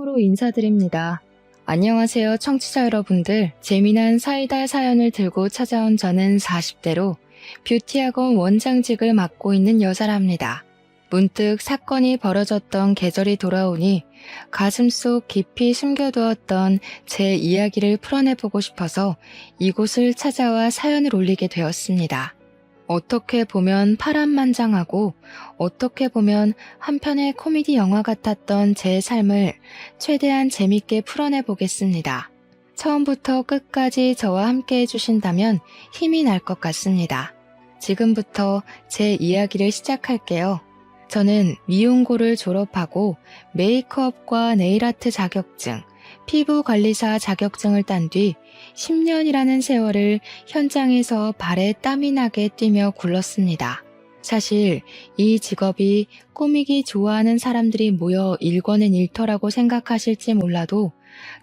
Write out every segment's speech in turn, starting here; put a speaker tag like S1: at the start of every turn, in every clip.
S1: 처음으로 인사드립니다. 안녕하세요, 청취자 여러분들. 재미난 사이다 사연을 들고 찾아온 저는 40대로 뷰티학원 원장직을 맡고 있는 여자랍니다. 문득 사건이 벌어졌던 계절이 돌아오니 가슴속 깊이 숨겨두었던 제 이야기를 풀어내보고 싶어서 이곳을 찾아와 사연을 올리게 되었습니다. 어떻게 보면 파란만장하고 어떻게 보면 한편의 코미디 영화 같았던 제 삶을 최대한 재밌게 풀어내 보겠습니다. 처음부터 끝까지 저와 함께 해주신다면 힘이 날 것 같습니다. 지금부터 제 이야기를 시작할게요. 저는 미용고를 졸업하고 메이크업과 네일아트 자격증, 피부관리사 자격증을 딴 뒤 10년이라는 세월을 현장에서 발에 땀이 나게 뛰며 굴렀습니다. 사실 이 직업이 꾸미기 좋아하는 사람들이 모여 일궈낸 일터라고 생각하실지 몰라도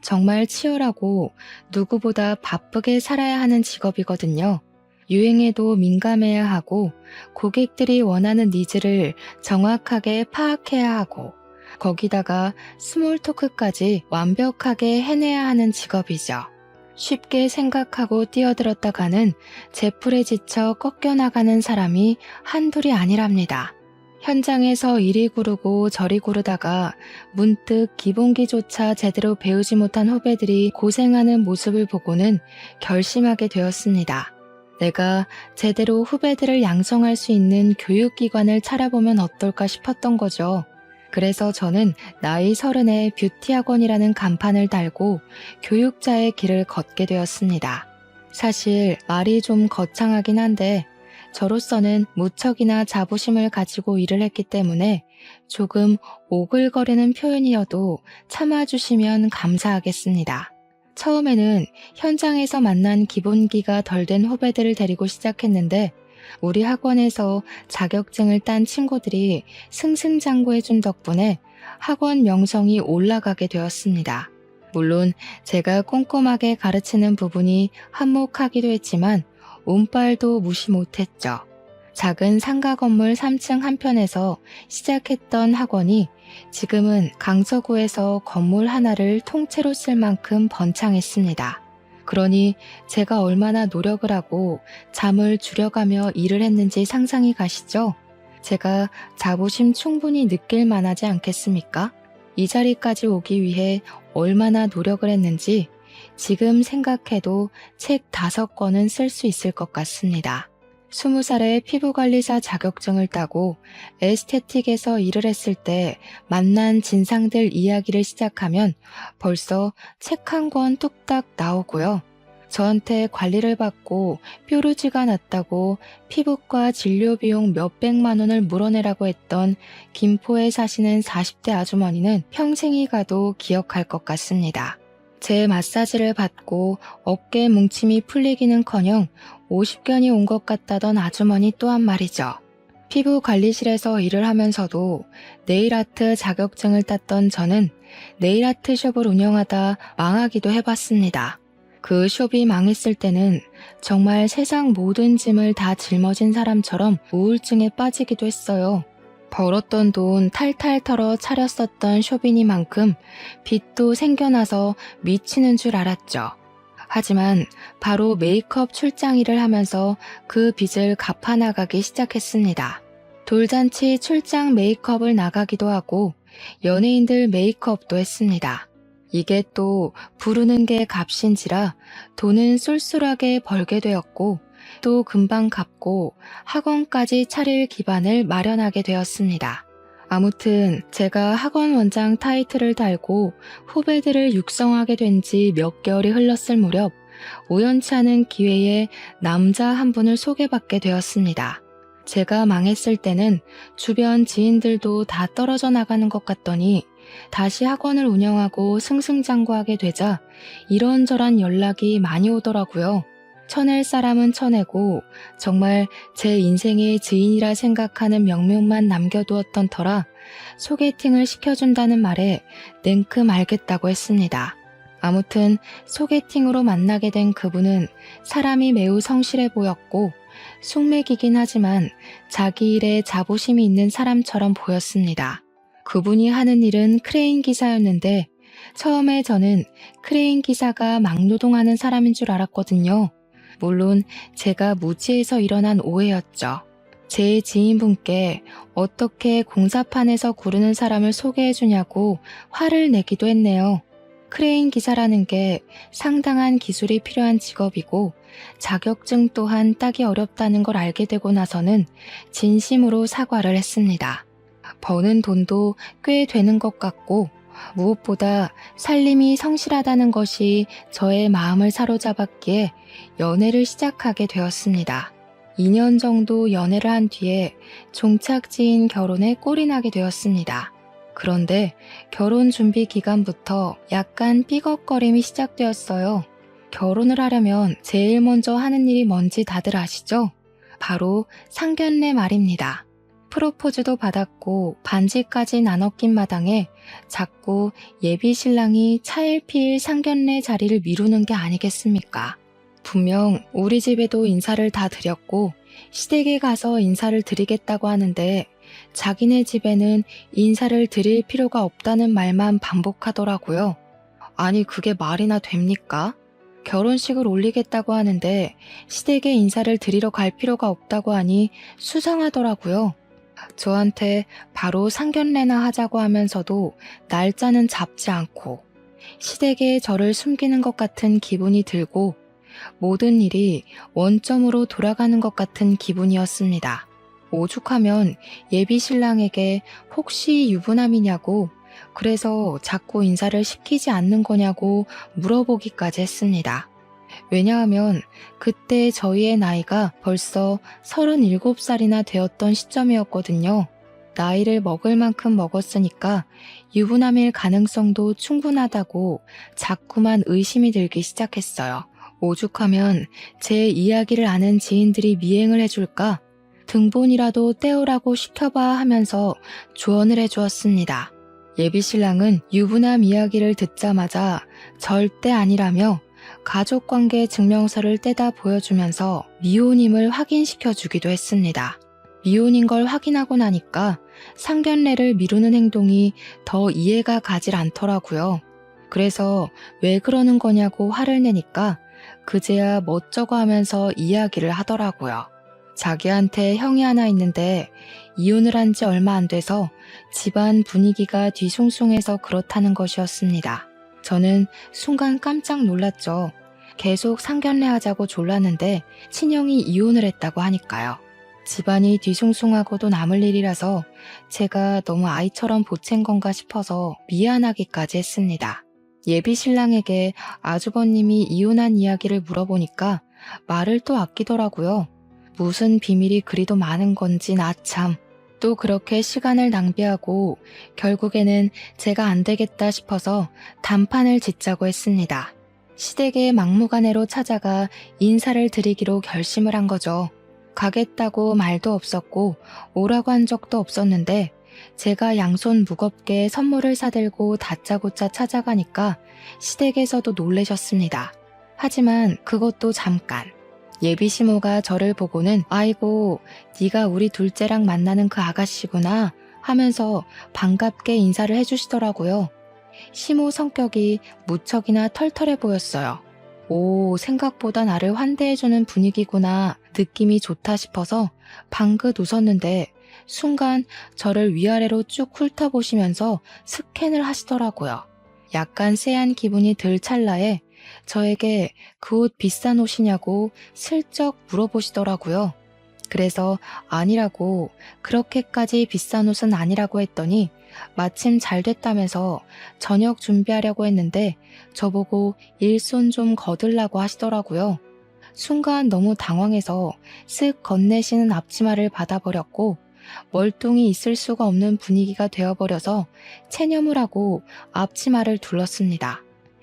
S1: 정말 치열하고 누구보다 바쁘게 살아야 하는 직업이거든요. 유행에도 민감해야 하고 고객들이 원하는 니즈를 정확하게 파악해야 하고 거기다가 스몰 토크까지 완벽하게 해내야 하는 직업이죠. 쉽게 생각하고 뛰어들었다가는 제풀에 지쳐 꺾여나가는 사람이 한둘이 아니랍니다. 현장에서 이리 구르고 저리 구르다가 문득 기본기조차 제대로 배우지 못한 후배들이 고생하는 모습을 보고는 결심하게 되었습니다. 내가 제대로 후배들을 양성할 수 있는 교육기관을 차려보면 어떨까 싶었던 거죠. 그래서 저는 나이 30에 뷰티학원이라는 간판을 달고 교육자의 길을 걷게 되었습니다. 사실 말이 좀 거창하긴 한데 저로서는 무척이나 자부심을 가지고 일을 했기 때문에 조금 오글거리는 표현이어도 참아주시면 감사하겠습니다. 처음에는 현장에서 만난 기본기가 덜 된 후배들을 데리고 시작했는데 우리 학원에서 자격증을 딴 친구들이 승승장구해준 덕분에 학원 명성이 올라가게 되었습니다. 물론 제가 꼼꼼하게 가르치는 부분이 한몫하기도 했지만 운빨도 무시 못했죠. 작은 상가 건물 3층 한편에서 시작했던 학원이 지금은 강서구에서 건물 하나를 통째로 쓸 만큼 번창했습니다. 그러니 제가 얼마나 노력을 하고 잠을 줄여가며 일을 했는지 상상이 가시죠? 제가 자부심 충분히 느낄 만하지 않겠습니까? 이 자리까지 오기 위해 얼마나 노력을 했는지 지금 생각해도 책 5권은 쓸 수 있을 것 같습니다. 20살에 피부관리사 자격증을 따고 에스테틱에서 일을 했을 때 만난 진상들 이야기를 시작하면 벌써 책 1권 뚝딱 나오고요. 저한테 관리를 받고 뾰루지가 났다고 피부과 진료 비용 몇백만 원을 물어내라고 했던 김포에 사시는 40대 아주머니는 평생이 가도 기억할 것 같습니다. 제 마사지를 받고 어깨 뭉침이 풀리기는커녕 50견이 온 것 같다던 아주머니 또한 말이죠. 피부관리실에서 일을 하면서도 네일아트 자격증을 땄던 저는 네일아트 숍을 운영하다 망하기도 해봤습니다. 그 숍이 망했을 때는 정말 세상 모든 짐을 다 짊어진 사람처럼 우울증에 빠지기도 했어요. 벌었던 돈 탈탈 털어 차렸었던 숍이니만큼 빚도 생겨나서 미치는 줄 알았죠. 하지만 바로 메이크업 출장 일을 하면서 그 빚을 갚아나가기 시작했습니다. 돌잔치 출장 메이크업을 나가기도 하고 연예인들 메이크업도 했습니다. 이게 또 부르는 게 값인지라 돈은 쏠쏠하게 벌게 되었고 또 금방 갚고 학원까지 차릴 기반을 마련하게 되었습니다. 아무튼 제가 학원 원장 타이틀을 달고 후배들을 육성하게 된 지 몇 개월이 흘렀을 무렵 우연치 않은 기회에 남자 한 분을 소개받게 되었습니다. 제가 망했을 때는 주변 지인들도 다 떨어져 나가는 것 같더니 다시 학원을 운영하고 승승장구하게 되자 이런저런 연락이 많이 오더라고요. 쳐낼 사람은 쳐내고 정말 제 인생의 지인이라 생각하는 명명만 남겨두었던 터라 소개팅을 시켜준다는 말에 냉큼 알겠다고 했습니다. 아무튼 소개팅으로 만나게 된 그분은 사람이 매우 성실해 보였고 숙맥이긴 하지만 자기 일에 자부심이 있는 사람처럼 보였습니다. 그분이 하는 일은 크레인 기사였는데 처음에 저는 크레인 기사가 막노동하는 사람인 줄 알았거든요. 물론 제가 무지해서 일어난 오해였죠. 제 지인분께 어떻게 공사판에서 구르는 사람을 소개해주냐고 화를 내기도 했네요. 크레인 기사라는 게 상당한 기술이 필요한 직업이고 자격증 또한 따기 어렵다는 걸 알게 되고 나서는 진심으로 사과를 했습니다. 버는 돈도 꽤 되는 것 같고 무엇보다 살림이 성실하다는 것이 저의 마음을 사로잡았기에 연애를 시작하게 되었습니다. 2년 정도 연애를 한 뒤에 종착지인 결혼에 꼴이 나게 되었습니다. 그런데 결혼 준비 기간부터 약간 삐걱거림이 시작되었어요. 결혼을 하려면 제일 먼저 하는 일이 뭔지 다들 아시죠? 바로 상견례 말입니다. 프로포즈도 받았고 반지까지 나눠 낀 마당에 자꾸 예비 신랑이 차일피일 상견례 자리를 미루는 게 아니겠습니까? 분명 우리 집에도 인사를 다 드렸고 시댁에 가서 인사를 드리겠다고 하는데 자기네 집에는 인사를 드릴 필요가 없다는 말만 반복하더라고요. 아니 그게 말이나 됩니까? 결혼식을 올리겠다고 하는데 시댁에 인사를 드리러 갈 필요가 없다고 하니 수상하더라고요. 저한테 바로 상견례나 하자고 하면서도 날짜는 잡지 않고 시댁에 저를 숨기는 것 같은 기분이 들고 모든 일이 원점으로 돌아가는 것 같은 기분이었습니다. 오죽하면 예비 신랑에게 혹시 유부남이냐고 그래서 자꾸 인사를 시키지 않는 거냐고 물어보기까지 했습니다. 왜냐하면 그때 저희의 나이가 벌써 37살이나 되었던 시점이었거든요. 나이를 먹을 만큼 먹었으니까 유부남일 가능성도 충분하다고 자꾸만 의심이 들기 시작했어요. 오죽하면 제 이야기를 아는 지인들이 미행을 해줄까? 등본이라도 떼오라고 시켜봐 하면서 조언을 해주었습니다. 예비신랑은 유부남 이야기를 듣자마자 절대 아니라며 가족관계 증명서를 떼다 보여주면서 미혼임을 확인시켜주기도 했습니다. 미혼인 걸 확인하고 나니까 상견례를 미루는 행동이 더 이해가 가질 않더라고요. 그래서 왜 그러는 거냐고 화를 내니까 그제야 멋쩍어 하면서 이야기를 하더라고요. 자기한테 형이 하나 있는데 이혼을 한 지 얼마 안 돼서 집안 분위기가 뒤숭숭해서 그렇다는 것이었습니다. 저는 순간 깜짝 놀랐죠. 계속 상견례 하자고 졸랐는데 친형이 이혼을 했다고 하니까요. 집안이 뒤숭숭하고도 남을 일이라서 제가 너무 아이처럼 보챈 건가 싶어서 미안하기까지 했습니다. 예비 신랑에게 아주버님이 이혼한 이야기를 물어보니까 말을 또 아끼더라고요. 무슨 비밀이 그리도 많은 건지 나 참. 또 그렇게 시간을 낭비하고 결국에는 제가 안 되겠다 싶어서 단판을 짓자고 했습니다. 시댁의 막무가내로 찾아가 인사를 드리기로 결심을 한 거죠. 가겠다고 말도 없었고 오라고 한 적도 없었는데 제가 양손 무겁게 선물을 사들고 다짜고짜 찾아가니까 시댁에서도 놀라셨습니다. 하지만 그것도 잠깐. 예비 시모가 저를 보고는 아이고 네가 우리 둘째랑 만나는 그 아가씨구나 하면서 반갑게 인사를 해주시더라고요. 시모 성격이 무척이나 털털해 보였어요. 오, 생각보다 나를 환대해주는 분위기구나 느낌이 좋다 싶어서 방긋 웃었는데 순간 저를 위아래로 쭉 훑어보시면서 스캔을 하시더라고요. 약간 쎄한 기분이 들 찰나에 저에게 그 옷 비싼 옷이냐고 슬쩍 물어보시더라고요. 그래서 아니라고 그렇게까지 비싼 옷은 아니라고 했더니 마침 잘 됐다면서 저녁 준비하려고 했는데 저보고 일손 좀 거들라고 하시더라고요. 순간 너무 당황해서 쓱 건네시는 앞치마를 받아버렸고 멀뚱히 있을 수가 없는 분위기가 되어버려서 체념을 하고 앞치마를 둘렀습니다.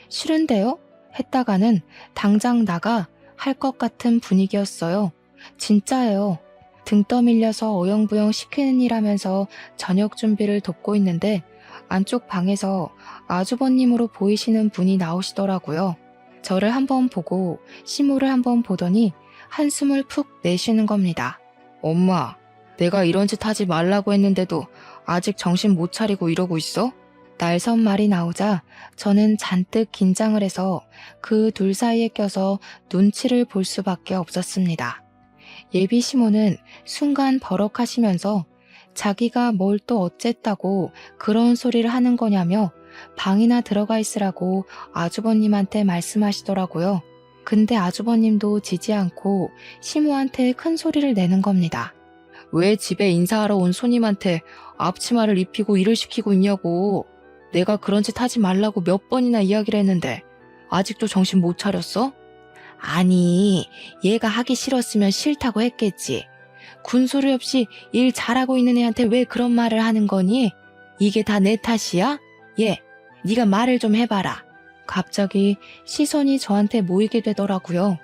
S1: 싫은데요? 했다가는 당장 나가 할 것 같은 분위기였어요. 진짜예요. 등 떠밀려서 어영부영 시키는 일 하면서 저녁 준비를 돕고 있는데 안쪽 방에서 아주버님으로 보이시는 분이 나오시더라고요. 저를 한번 보고 시모를 한번 보더니 한숨을 푹 내쉬는 겁니다. 엄마, 내가 이런 짓 하지 말라고 했는데도 아직 정신 못 차리고 이러고 있어? 날선 말이 나오자 저는 잔뜩 긴장을 해서 그 둘 사이에 껴서 눈치를 볼 수밖에 없었습니다. 예비 시모는 순간 버럭하시면서 자기가 뭘 또 어쨌다고 그런 소리를 하는 거냐며 방이나 들어가 있으라고 아주버님한테 말씀하시더라고요. 근데 아주버님도 지지 않고 시모한테 큰 소리를 내는 겁니다. 왜 집에 인사하러 온 손님한테 앞치마를 입히고 일을 시키고 있냐고. 내가 그런 짓 하지 말라고 몇 번이나 이야기를 했는데 아직도 정신 못 차렸어? 아니, 얘가 하기 싫었으면 싫다고 했겠지. 군소리 없이 일 잘하고 있는 애한테 왜 그런 말을 하는 거니? 이게 다 내 탓이야? 얘, 네가 말을 좀 해봐라. 갑자기 시선이 저한테 모이게 되더라고요.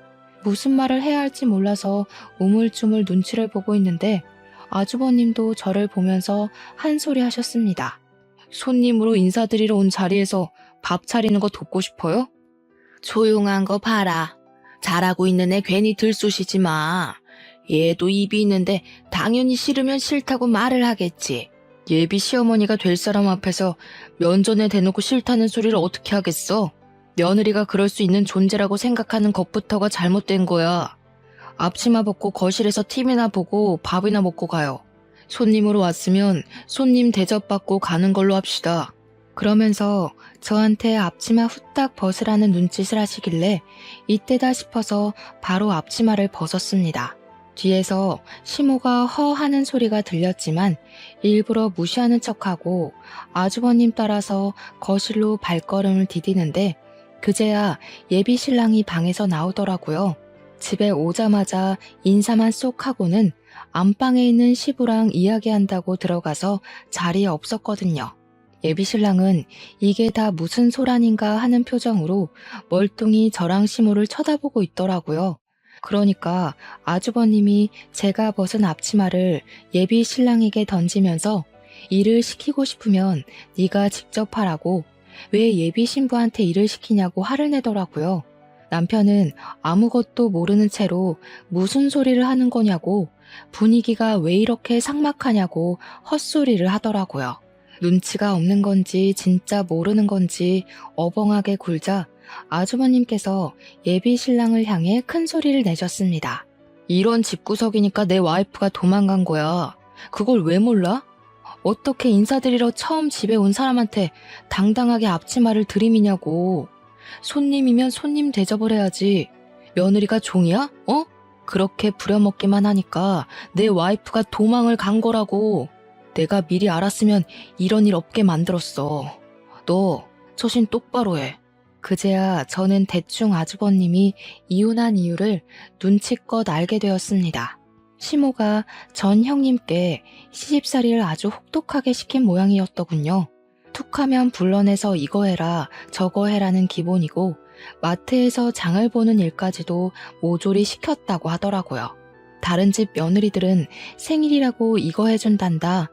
S1: 무슨 말을 해야 할지 몰라서 우물쭈물 눈치를 보고 있는데 아주버님도 저를 보면서 한 소리 하셨습니다. 손님으로 인사드리러 온 자리에서 밥 차리는 거 돕고 싶어요? 조용한 거 봐라. 잘하고 있는 애 괜히 들쑤시지 마. 얘도 입이 있는데 당연히 싫으면 싫다고 말을 하겠지. 예비 시어머니가 될 사람 앞에서 면전에 대놓고 싫다는 소리를 어떻게 하겠어? 며느리가 그럴 수 있는 존재라고 생각하는 것부터가 잘못된 거야. 앞치마 벗고 거실에서 TV나 보고 밥이나 먹고 가요. 손님으로 왔으면 손님 대접받고 가는 걸로 합시다. 그러면서 저한테 앞치마 후딱 벗으라는 눈짓을 하시길래 이때다 싶어서 바로 앞치마를 벗었습니다. 뒤에서 시모가 허 하는 소리가 들렸지만 일부러 무시하는 척하고 아주버님 따라서 거실로 발걸음을 디디는데 그제야 예비 신랑이 방에서 나오더라고요. 집에 오자마자 인사만 쏙 하고는 안방에 있는 시부랑 이야기한다고 들어가서 자리에 없었거든요. 예비 신랑은 이게 다 무슨 소란인가 하는 표정으로 멀뚱히 저랑 시모를 쳐다보고 있더라고요. 그러니까 아주버님이 제가 벗은 앞치마를 예비 신랑에게 던지면서 일을 시키고 싶으면 네가 직접 하라고 왜 예비 신부한테 일을 시키냐고 화를 내더라고요. 남편은 아무것도 모르는 채로 무슨 소리를 하는 거냐고 분위기가 왜 이렇게 삭막하냐고 헛소리를 하더라고요. 눈치가 없는 건지 진짜 모르는 건지 어벙하게 굴자 아주버님께서 예비 신랑을 향해 큰 소리를 내셨습니다. 이런 집구석이니까 내 와이프가 도망간 거야. 그걸 왜 몰라? 어떻게 인사드리러 처음 집에 온 사람한테 당당하게 앞치마를 들이미냐고. 손님이면 손님 대접을 해야지. 며느리가 종이야? 어? 그렇게 부려먹기만 하니까 내 와이프가 도망을 간 거라고. 내가 미리 알았으면 이런 일 없게 만들었어. 너 처신 똑바로 해. 그제야 저는 대충 아주버님이 이혼한 이유를 눈치껏 알게 되었습니다. 시모가 전 형님께 시집살이를 아주 혹독하게 시킨 모양이었더군요. 툭하면 불러내서 이거 해라 저거 해라는 기본이고 마트에서 장을 보는 일까지도 모조리 시켰다고 하더라고요. 다른 집 며느리들은 생일이라고 이거 해준단다,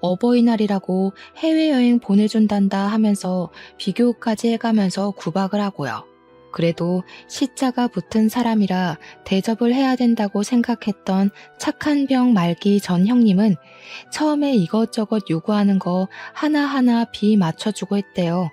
S1: 어버이날이라고 해외여행 보내준단다 하면서 비교까지 해가면서 구박을 하고요. 그래도 시자가 붙은 사람이라 대접을 해야 된다고 생각했던 착한 병 말기 전 형님은 처음에 이것저것 요구하는 거 하나하나 비 맞춰주고 했대요.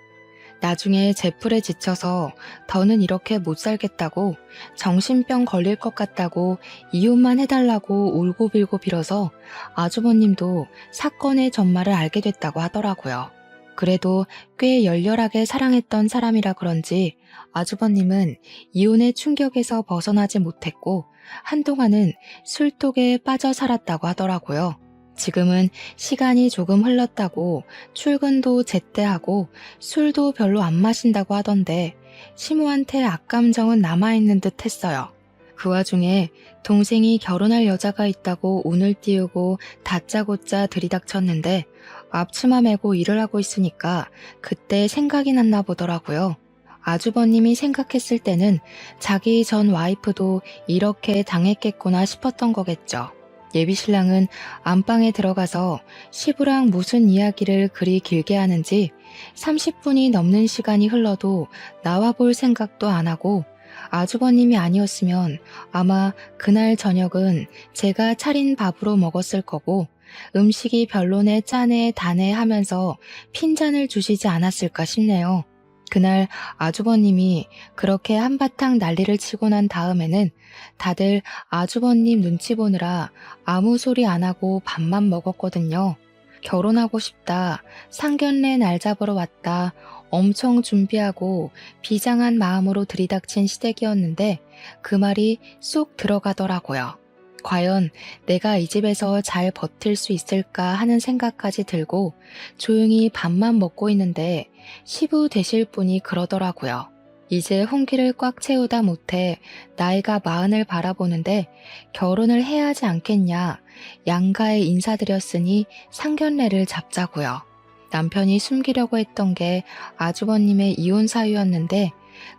S1: 나중에 제풀에 지쳐서 더는 이렇게 못 살겠다고 정신병 걸릴 것 같다고 이혼만 해달라고 울고빌고 빌어서 아주버님도 사건의 전말을 알게 됐다고 하더라고요. 그래도 꽤 열렬하게 사랑했던 사람이라 그런지 아주버님은 이혼의 충격에서 벗어나지 못했고 한동안은 술독에 빠져 살았다고 하더라고요. 지금은 시간이 조금 흘렀다고 출근도 제때 하고 술도 별로 안 마신다고 하던데 시모한테 악감정은 남아있는 듯 했어요. 그 와중에 동생이 결혼할 여자가 있다고 운을 띄우고 다짜고짜 들이닥쳤는데 앞치마 메고 일을 하고 있으니까 그때 생각이 났나 보더라고요. 아주버님이 생각했을 때는 자기 전 와이프도 이렇게 당했겠구나 싶었던 거겠죠. 예비 신랑은 안방에 들어가서 시부랑 무슨 이야기를 그리 길게 하는지 30분이 넘는 시간이 흘러도 나와 볼 생각도 안 하고 아주버님이 아니었으면 아마 그날 저녁은 제가 차린 밥으로 먹었을 거고 음식이 별로네 짜네 다네 하면서 핀잔을 주시지 않았을까 싶네요. 그날 아주버님이 그렇게 한바탕 난리를 치고 난 다음에는 다들 아주버님 눈치 보느라 아무 소리 안 하고 밥만 먹었거든요. 결혼하고 싶다, 상견례 날 잡으러 왔다, 엄청 준비하고 비장한 마음으로 들이닥친 시댁이었는데 그 말이 쏙 들어가더라고요. 과연 내가 이 집에서 잘 버틸 수 있을까 하는 생각까지 들고 조용히 밥만 먹고 있는데 시부 되실 분이 그러더라고요. 이제 홍기를 꽉 채우다 못해 나이가 40을 바라보는데 결혼을 해야 하지 않겠냐. 양가에 인사드렸으니 상견례를 잡자고요. 남편이 숨기려고 했던 게 아주버님의 이혼 사유였는데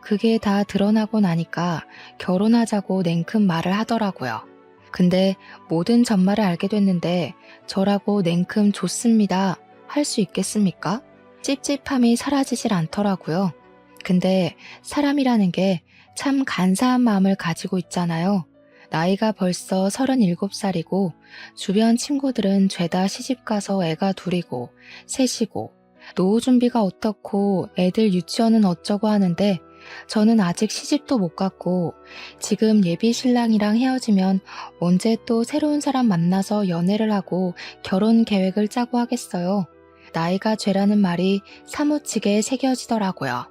S1: 그게 다 드러나고 나니까 결혼하자고 냉큼 말을 하더라고요. 근데 모든 전말을 알게 됐는데 저라고 냉큼 좋습니다. 할 수 있겠습니까? 찝찝함이 사라지질 않더라고요. 근데 사람이라는 게 참 간사한 마음을 가지고 있잖아요. 나이가 벌써 37살이고 주변 친구들은 죄다 시집가서 애가 둘이고 셋이고 노후 준비가 어떻고 애들 유치원은 어쩌고 하는데 저는 아직 시집도 못 갔고 지금 예비 신랑이랑 헤어지면 언제 또 새로운 사람 만나서 연애를 하고 결혼 계획을 짜고 하겠어요. 나이가 죄라는 말이 사무치게 새겨지더라고요.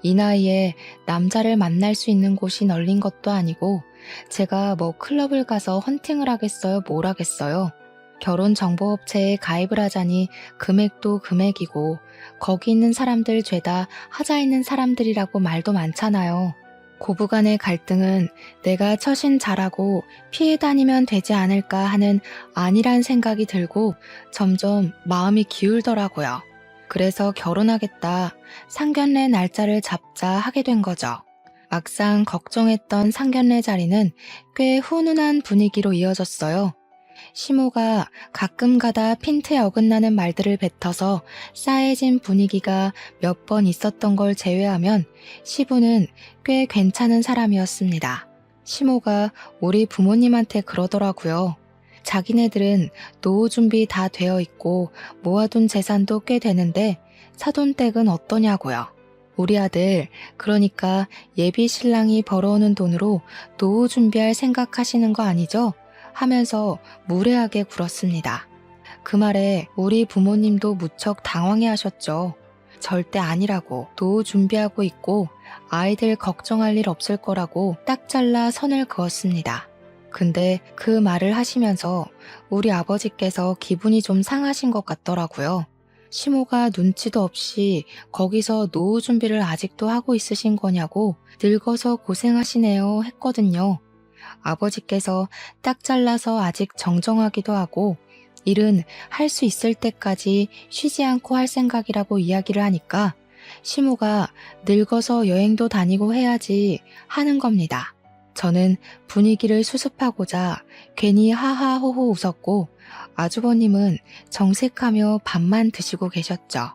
S1: 이 나이에 남자를 만날 수 있는 곳이 널린 것도 아니고 제가 뭐 클럽을 가서 헌팅을 하겠어요? 뭘 하겠어요? 결혼정보업체에 가입을 하자니 금액도 금액이고 거기 있는 사람들 죄다 하자 있는 사람들이라고 말도 많잖아요. 고부간의 갈등은 내가 처신 잘하고 피해 다니면 되지 않을까 하는 안일한 생각이 들고 점점 마음이 기울더라고요. 그래서 결혼하겠다, 상견례 날짜를 잡자 하게 된 거죠. 막상 걱정했던 상견례 자리는 꽤 훈훈한 분위기로 이어졌어요. 시모가 가끔 가다 핀트에 어긋나는 말들을 뱉어서 싸해진 분위기가 몇 번 있었던 걸 제외하면 시부는 꽤 괜찮은 사람이었습니다. 시모가 우리 부모님한테 그러더라고요. 자기네들은 노후 준비 다 되어 있고 모아둔 재산도 꽤 되는데 사돈댁은 어떠냐고요. 우리 아들, 그러니까 예비 신랑이 벌어오는 돈으로 노후 준비할 생각하시는 거 아니죠? 하면서 무례하게 굴었습니다. 그 말에 우리 부모님도 무척 당황해 하셨죠. 절대 아니라고, 노후 준비하고 있고 아이들 걱정할 일 없을 거라고 딱 잘라 선을 그었습니다. 근데 그 말을 하시면서 우리 아버지께서 기분이 좀 상하신 것 같더라고요. 시모가 눈치도 없이 거기서 노후 준비를 아직도 하고 있으신 거냐고 늙어서 고생하시네요 했거든요. 아버지께서 딱 잘라서 아직 정정하기도 하고 일은 할 수 있을 때까지 쉬지 않고 할 생각이라고 이야기를 하니까 시모가 늙어서 여행도 다니고 해야지 하는 겁니다. 저는 분위기를 수습하고자 괜히 하하호호 웃었고 아주버님은 정색하며 밥만 드시고 계셨죠.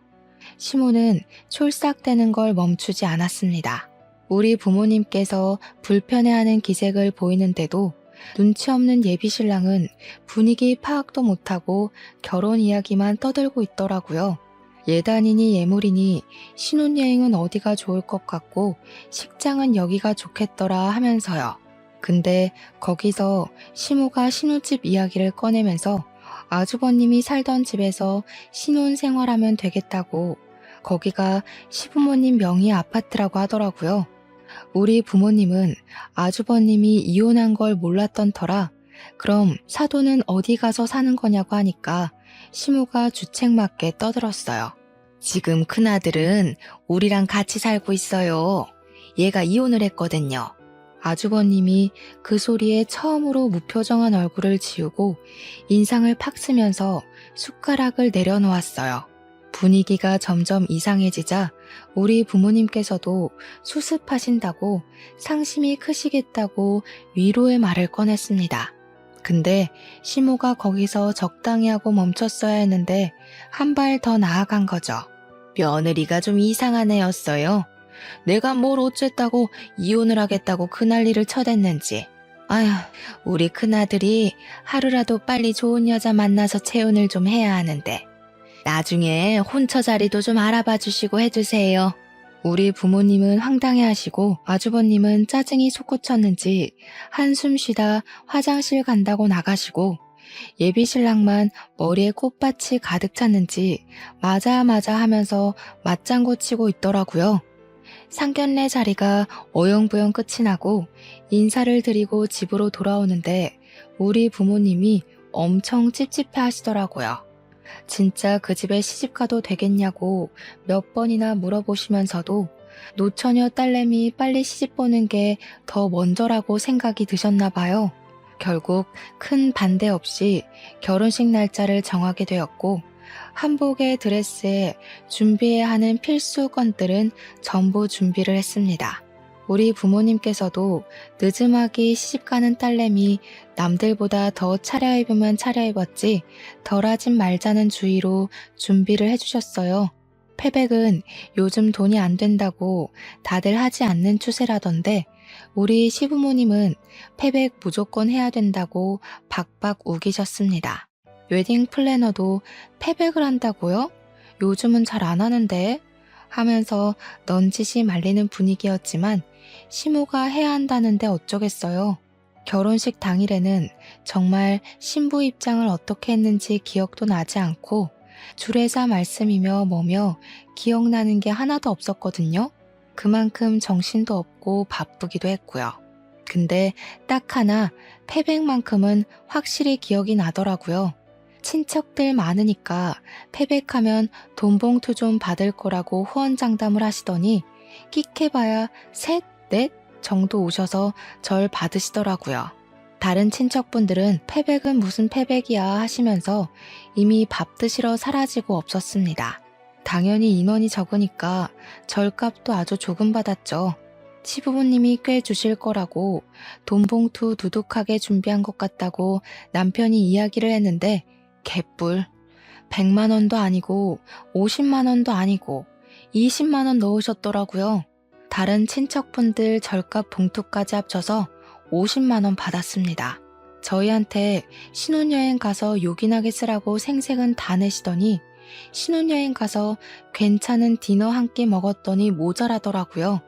S1: 시모는 촐싹대는 걸 멈추지 않았습니다. 우리 부모님께서 불편해하는 기색을 보이는데도 눈치 없는 예비 신랑은 분위기 파악도 못하고 결혼 이야기만 떠들고 있더라고요. 예단이니 예물이니 신혼여행은 어디가 좋을 것 같고 식장은 여기가 좋겠더라 하면서요. 근데 거기서 시모가 신혼집 이야기를 꺼내면서 아주버님이 살던 집에서 신혼 생활하면 되겠다고 거기가 시부모님 명의 아파트라고 하더라고요. 우리 부모님은 아주버님이 이혼한 걸 몰랐던 터라 그럼 사돈은 어디 가서 사는 거냐고 하니까 시모가 주책맞게 떠들었어요. 지금 큰아들은 우리랑 같이 살고 있어요. 얘가 이혼을 했거든요. 아주버님이 그 소리에 처음으로 무표정한 얼굴을 지우고 인상을 팍 쓰면서 숟가락을 내려놓았어요. 분위기가 점점 이상해지자 우리 부모님께서도 수습하신다고 상심이 크시겠다고 위로의 말을 꺼냈습니다. 근데 시모가 거기서 적당히 하고 멈췄어야 했는데 한 발 더 나아간 거죠. 며느리가 좀 이상한 애였어요. 내가 뭘 어쨌다고 이혼을 하겠다고 그 난리를 쳐댔는지. 아휴, 우리 큰아들이 하루라도 빨리 좋은 여자 만나서 재혼을 좀 해야 하는데 나중에 혼처 자리도 좀 알아봐 주시고 해주세요. 우리 부모님은 황당해하시고 아주버님은 짜증이 솟구쳤는지 한숨 쉬다 화장실 간다고 나가시고 예비신랑만 머리에 꽃밭이 가득 찼는지 맞아 하면서 맞장구 치고 있더라고요. 상견례 자리가 어영부영 끝이 나고 인사를 드리고 집으로 돌아오는데 우리 부모님이 엄청 찝찝해 하시더라고요. 진짜 그 집에 시집가도 되겠냐고 몇 번이나 물어보시면서도 노처녀 딸내미 빨리 시집 보는 게 더 먼저라고 생각이 드셨나 봐요. 결국 큰 반대 없이 결혼식 날짜를 정하게 되었고 한복의 드레스에 준비해야 하는 필수 건들은 전부 준비를 했습니다. 우리 부모님께서도 늦음하기 시집가는 딸내미 남들보다 더 차려입으면 차려입었지 덜하진 말자는 주의로 준비를 해주셨어요. 패백은 요즘 돈이 안 된다고 다들 하지 않는 추세라던데 우리 시부모님은 패백 무조건 해야 된다고 박박 우기셨습니다. 웨딩 플래너도 패백을 한다고요? 요즘은 잘 안 하는데 하면서 넌지시 말리는 분위기였지만 시모가 해야 한다는데 어쩌겠어요. 결혼식 당일에는 정말 신부 입장을 어떻게 했는지 기억도 나지 않고 주례사 말씀이며 뭐며 기억나는 게 하나도 없었거든요. 그만큼 정신도 없고 바쁘기도 했고요. 근데 딱 하나 패백만큼은 확실히 기억이 나더라고요. 친척들 많으니까 패백하면 돈봉투 좀 받을 거라고 후원장담을 하시더니 끽해봐야 셋, 넷 정도 오셔서 절 받으시더라고요. 다른 친척분들은 패백은 무슨 패백이야 하시면서 이미 밥 드시러 사라지고 없었습니다. 당연히 인원이 적으니까 절값도 아주 조금 받았죠. 시부모님이 꽤 주실 거라고 돈봉투 두둑하게 준비한 것 같다고 남편이 이야기를 했는데 개뿔 100만 원도 아니고 50만 원도 아니고 20만 원 넣으셨더라고요. 다른 친척분들 절값 봉투까지 합쳐서 50만 원 받았습니다. 저희한테 신혼여행 가서 요긴하게 쓰라고 생색은 다 내시더니 신혼여행 가서 괜찮은 디너 한 끼 먹었더니 모자라더라고요.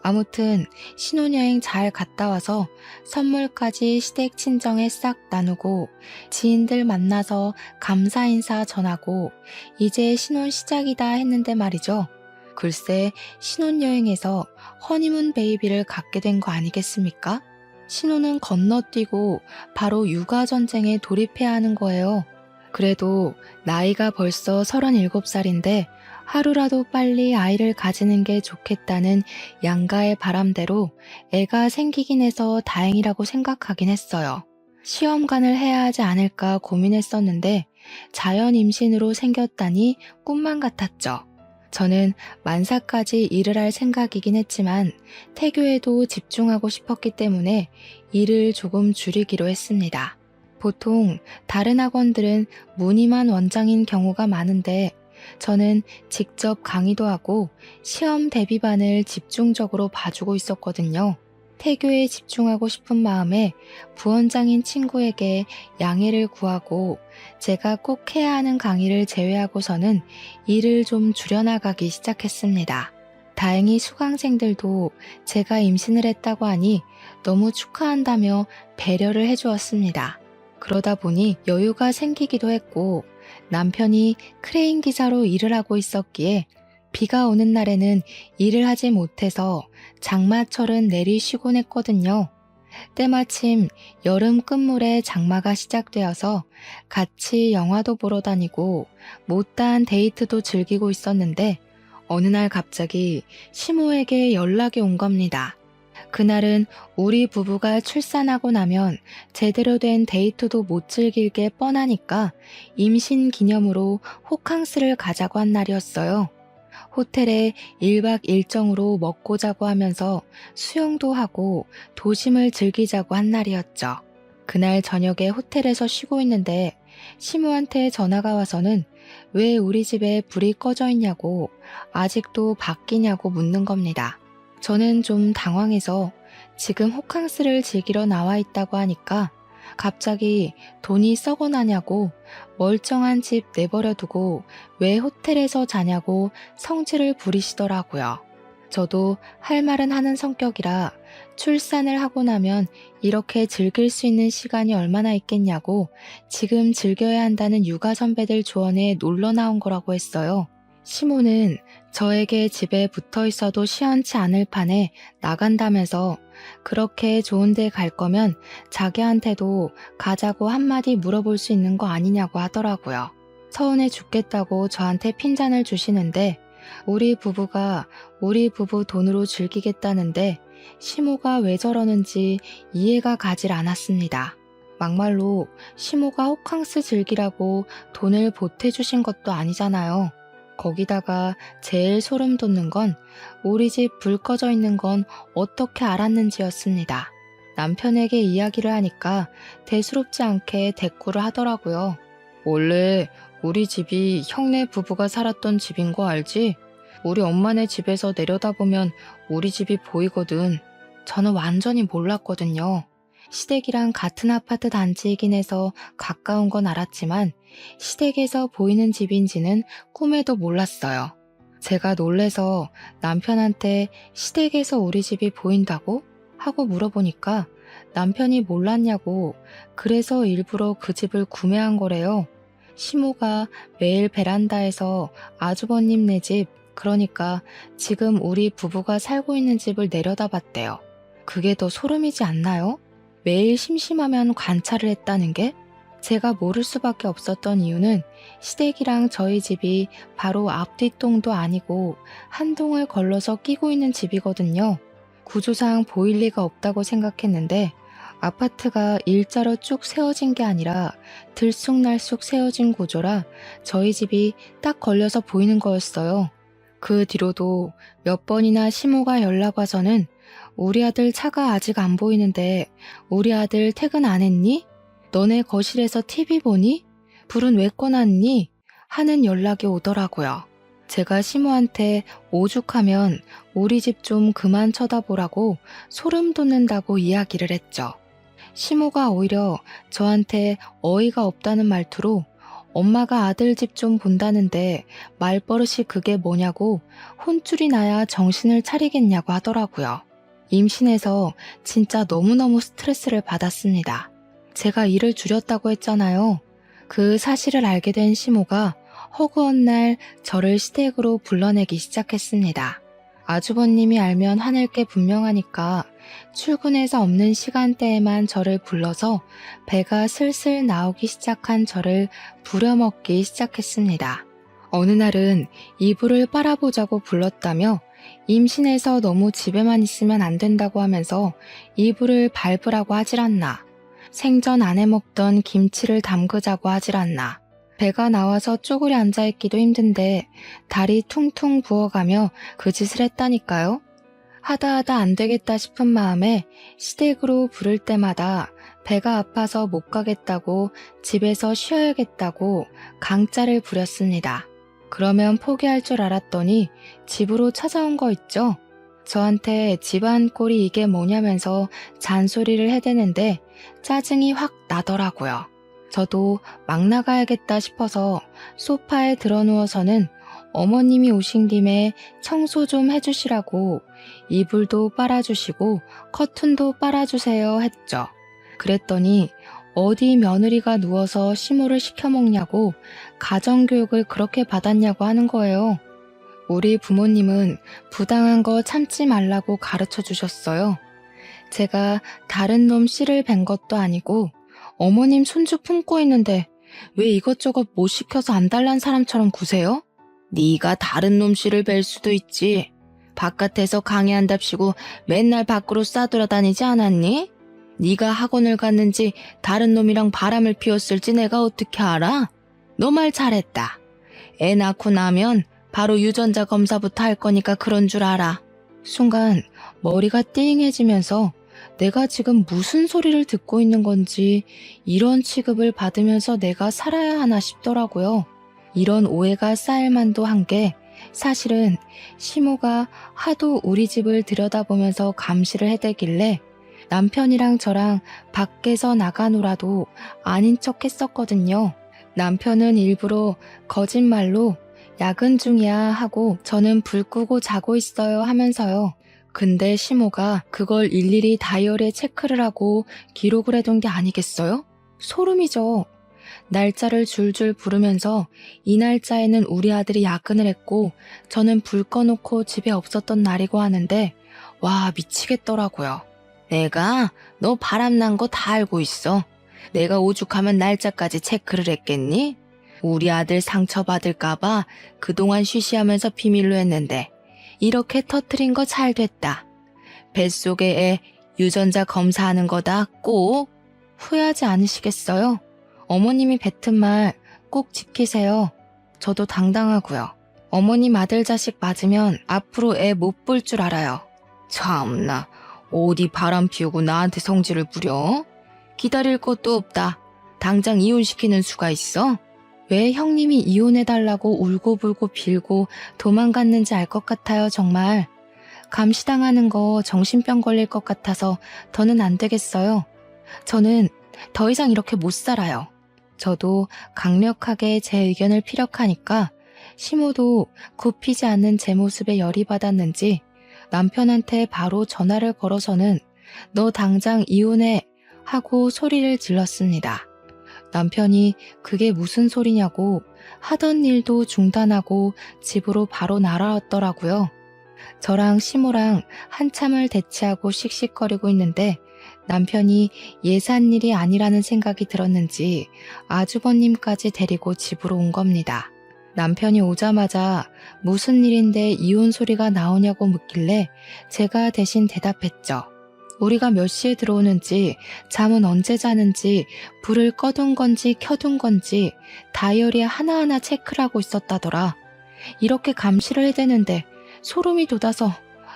S1: 아무튼 신혼여행 잘 갔다 와서 선물까지 시댁 친정에 싹 나누고 지인들 만나서 감사 인사 전하고 이제 신혼 시작이다 했는데 말이죠. 글쎄 신혼여행에서 허니문 베이비를 갖게 된 거 아니겠습니까? 신혼은 건너뛰고 바로 육아전쟁에 돌입해야 하는 거예요. 그래도 나이가 벌써 37살인데 하루라도 빨리 아이를 가지는 게 좋겠다는 양가의 바람대로 애가 생기긴 해서 다행이라고 생각하긴 했어요. 시험관을 해야 하지 않을까 고민했었는데 자연 임신으로 생겼다니 꿈만 같았죠. 저는 만사까지 일을 할 생각이긴 했지만 태교에도 집중하고 싶었기 때문에 일을 조금 줄이기로 했습니다. 보통 다른 학원들은 무늬만 원장인 경우가 많은데 저는 직접 강의도 하고 시험 대비반을 집중적으로 봐주고 있었거든요. 태교에 집중하고 싶은 마음에 부원장인 친구에게 양해를 구하고 제가 꼭 해야 하는 강의를 제외하고서는 일을 좀 줄여나가기 시작했습니다. 다행히 수강생들도 제가 임신을 했다고 하니 너무 축하한다며 배려를 해주었습니다. 그러다 보니 여유가 생기기도 했고 남편이 크레인 기사로 일을 하고 있었기에 비가 오는 날에는 일을 하지 못해서 장마철은 내리쉬곤 했거든요. 때마침 여름 끝물에 장마가 시작되어서 같이 영화도 보러 다니고 못다한 데이트도 즐기고 있었는데 어느 날 갑자기 시모에게 연락이 온 겁니다. 그날은 우리 부부가 출산하고 나면 제대로 된 데이트도 못 즐길 게 뻔하니까 임신 기념으로 호캉스를 가자고 한 날이었어요. 호텔에 1박 1정으로 먹고 자고 하면서 수영도 하고 도심을 즐기자고 한 날이었죠. 그날 저녁에 호텔에서 쉬고 있는데 시모한테 전화가 와서는 왜 우리 집에 불이 꺼져 있냐고 아직도 밖이냐고 묻는 겁니다. 저는 좀 당황해서 지금 호캉스를 즐기러 나와 있다고 하니까 갑자기 돈이 썩어나냐고 멀쩡한 집 내버려 두고 왜 호텔에서 자냐고 성질을 부리시더라고요. 저도 할 말은 하는 성격이라 출산을 하고 나면 이렇게 즐길 수 있는 시간이 얼마나 있겠냐고 지금 즐겨야 한다는 육아 선배들 조언에 놀러 나온 거라고 했어요. 시모는 저에게 집에 붙어 있어도 시원치 않을 판에 나간다면서 그렇게 좋은 데 갈 거면 자기한테도 가자고 한마디 물어볼 수 있는 거 아니냐고 하더라고요. 서운해 죽겠다고 저한테 핀잔을 주시는데 우리 부부가 우리 부부 돈으로 즐기겠다는데 시모가 왜 저러는지 이해가 가질 않았습니다. 막말로 시모가 호캉스 즐기라고 돈을 보태주신 것도 아니잖아요. 거기다가 제일 소름 돋는 건 우리 집 불 꺼져 있는 건 어떻게 알았는지였습니다. 남편에게 이야기를 하니까 대수롭지 않게 대꾸를 하더라고요. 원래 우리 집이 형네 부부가 살았던 집인 거 알지? 우리 엄마네 집에서 내려다보면 우리 집이 보이거든. 저는 완전히 몰랐거든요. 시댁이랑 같은 아파트 단지이긴 해서 가까운 건 알았지만 시댁에서 보이는 집인지는 꿈에도 몰랐어요. 제가 놀래서 남편한테 시댁에서 우리 집이 보인다고? 하고 물어보니까 남편이 몰랐냐고 그래서 일부러 그 집을 구매한 거래요. 시모가 매일 베란다에서 아주버님 네 집, 그러니까 지금 우리 부부가 살고 있는 집을 내려다봤대요. 그게 더 소름이지 않나요? 매일 심심하면 관찰을 했다는 게? 제가 모를 수밖에 없었던 이유는 시댁이랑 저희 집이 바로 앞뒷동도 아니고 한 동을 걸러서 끼고 있는 집이거든요. 구조상 보일 리가 없다고 생각했는데 아파트가 일자로 쭉 세워진 게 아니라 들쑥날쑥 세워진 구조라 저희 집이 딱 걸려서 보이는 거였어요. 그 뒤로도 몇 번이나 시모가 연락 와서는 우리 아들 차가 아직 안 보이는데 우리 아들 퇴근 안 했니? 너네 거실에서 TV 보니? 불은 왜 꺼놨니? 하는 연락이 오더라고요. 제가 시모한테 오죽하면 우리 집 좀 그만 쳐다보라고 소름 돋는다고 이야기를 했죠. 시모가 오히려 저한테 어이가 없다는 말투로 엄마가 아들 집 좀 본다는데 말버릇이 그게 뭐냐고 혼쭐이 나야 정신을 차리겠냐고 하더라고요. 임신해서 진짜 너무너무 스트레스를 받았습니다. 제가 일을 줄였다고 했잖아요. 그 사실을 알게 된 시모가 허구한 날 저를 시댁으로 불러내기 시작했습니다. 아주버님이 알면 화낼 게 분명하니까 출근해서 없는 시간대에만 저를 불러서 배가 슬슬 나오기 시작한 저를 부려먹기 시작했습니다. 어느 날은 이불을 빨아보자고 불렀다며 임신해서 너무 집에만 있으면 안 된다고 하면서 이불을 밟으라고 하질 않나. 생전 안 해먹던 김치를 담그자고 하질 않나. 배가 나와서 쪼그려 앉아있기도 힘든데 다리 퉁퉁 부어가며 그 짓을 했다니까요. 하다 안 되겠다 싶은 마음에 시댁으로 부를 때마다 배가 아파서 못 가겠다고 집에서 쉬어야겠다고 강짜를 부렸습니다. 그러면 포기할 줄 알았더니 집으로 찾아온 거 있죠? 저한테 집안 꼴이 이게 뭐냐면서 잔소리를 해대는데 짜증이 확 나더라고요. 저도 막 나가야겠다 싶어서 소파에 드러누워서는 어머님이 오신 김에 청소 좀 해주시라고 이불도 빨아주시고 커튼도 빨아주세요 했죠. 그랬더니 어디 며느리가 누워서 시모를 시켜먹냐고 가정교육을 그렇게 받았냐고 하는 거예요. 우리 부모님은 부당한 거 참지 말라고 가르쳐 주셨어요. 제가 다른 놈 씨를 뵌 것도 아니고 어머님 손주 품고 있는데 왜 이것저것 못 시켜서 안달난 사람처럼 구세요? 네가 다른 놈 씨를 뵐 수도 있지. 바깥에서 강의한답시고 맨날 밖으로 싸돌아다니지 않았니? 네가 학원을 갔는지 다른 놈이랑 바람을 피웠을지 내가 어떻게 알아? 너 말 잘했다. 애 낳고 나면 바로 유전자 검사부터 할 거니까 그런 줄 알아. 순간 머리가 띵해지면서 내가 지금 무슨 소리를 듣고 있는 건지 이런 취급을 받으면서 내가 살아야 하나 싶더라고요. 이런 오해가 쌓일 만도 한 게 사실은 시모가 하도 우리 집을 들여다보면서 감시를 해대길래 남편이랑 저랑 밖에서 나가노라도 아닌 척 했었거든요. 남편은 일부러 거짓말로 야근 중이야 하고 저는 불 끄고 자고 있어요 하면서요. 근데 시모가 그걸 일일이 다이어리에 체크를 하고 기록을 해둔 게 아니겠어요? 소름이죠. 날짜를 줄줄 부르면서 이 날짜에는 우리 아들이 야근을 했고 저는 불 꺼놓고 집에 없었던 날이고 하는데 와 미치겠더라고요. 내가 너 바람난 거 다 알고 있어. 내가 오죽하면 날짜까지 체크를 했겠니? 우리 아들 상처받을까봐 그동안 쉬쉬하면서 비밀로 했는데 이렇게 터트린 거 잘 됐다. 뱃속에 애 유전자 검사하는 거다 꼭 후회하지 않으시겠어요? 어머님이 뱉은 말 꼭 지키세요. 저도 당당하고요. 어머님 아들 자식 맞으면 앞으로 애 못 볼 줄 알아요. 참나 어디 바람 피우고 나한테 성질을 부려? 기다릴 것도 없다. 당장 이혼시키는 수가 있어? 왜 형님이 이혼해달라고 울고불고 빌고 도망갔는지 알 것 같아요 정말. 감시당하는 거 정신병 걸릴 것 같아서 더는 안 되겠어요. 저는 더 이상 이렇게 못 살아요. 저도 강력하게 제 의견을 피력하니까 시모도 굽히지 않는 제 모습에 열이 받았는지 남편한테 바로 전화를 걸어서는 너 당장 이혼해 하고 소리를 질렀습니다. 남편이 그게 무슨 소리냐고 하던 일도 중단하고 집으로 바로 날아왔더라고요. 저랑 시모랑 한참을 대치하고 씩씩거리고 있는데 남편이 예산일이 아니라는 생각이 들었는지 아주버님까지 데리고 집으로 온 겁니다. 남편이 오자마자 무슨 일인데 이혼 소리가 나오냐고 묻길래 제가 대신 대답했죠. 우리가 몇 시에 들어오는지, 잠은 언제 자는지, 불을 꺼둔 건지 켜둔 건지 다이어리에 하나하나 체크를 하고 있었다더라. 이렇게 감시를 해대는데 소름이 돋아서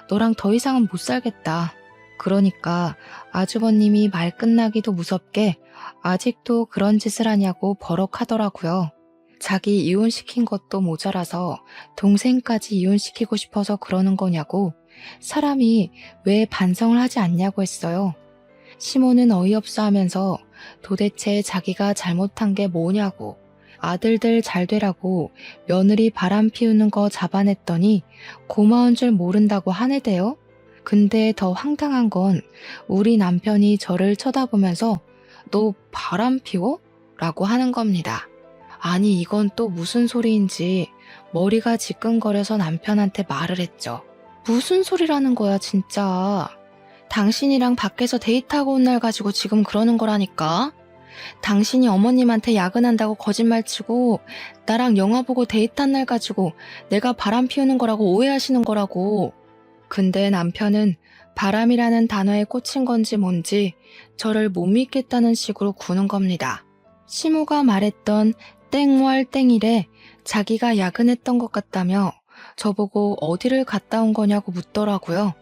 S1: 너랑 더 이상은 못 살겠다. 그러니까 아주버님이 말 끝나기도 무섭게 아직도 그런 짓을 하냐고 버럭하더라고요. 자기 이혼시킨 것도 모자라서 동생까지 이혼시키고 싶어서 그러는 거냐고 사람이 왜 반성을 하지 않냐고 했어요. 시모는 어이없어 하면서 도대체 자기가 잘못한 게 뭐냐고 아들들 잘 되라고 며느리 바람 피우는 거 잡아냈더니 고마운 줄 모른다고 하네대요. 근데 더 황당한 건 우리 남편이 저를 쳐다보면서 너 바람 피워? 라고 하는 겁니다. 아니 이건 또 무슨 소리인지 머리가 지끈거려서 남편한테 말을 했죠. 무슨 소리라는 거야 진짜. 당신이랑 밖에서 데이트하고 온 날 가지고 지금 그러는 거라니까. 당신이 어머님한테 야근한다고 거짓말 치고 나랑 영화 보고 데이트한 날 가지고 내가 바람 피우는 거라고 오해하시는 거라고. 근데 남편은 바람이라는 단어에 꽂힌 건지 뭔지 저를 못 믿겠다는 식으로 구는 겁니다. 시모가 말했던 땡월 땡일에 자기가 야근했던 것 같다며 저보고 어디를 갔다 온 거냐고 묻더라고요.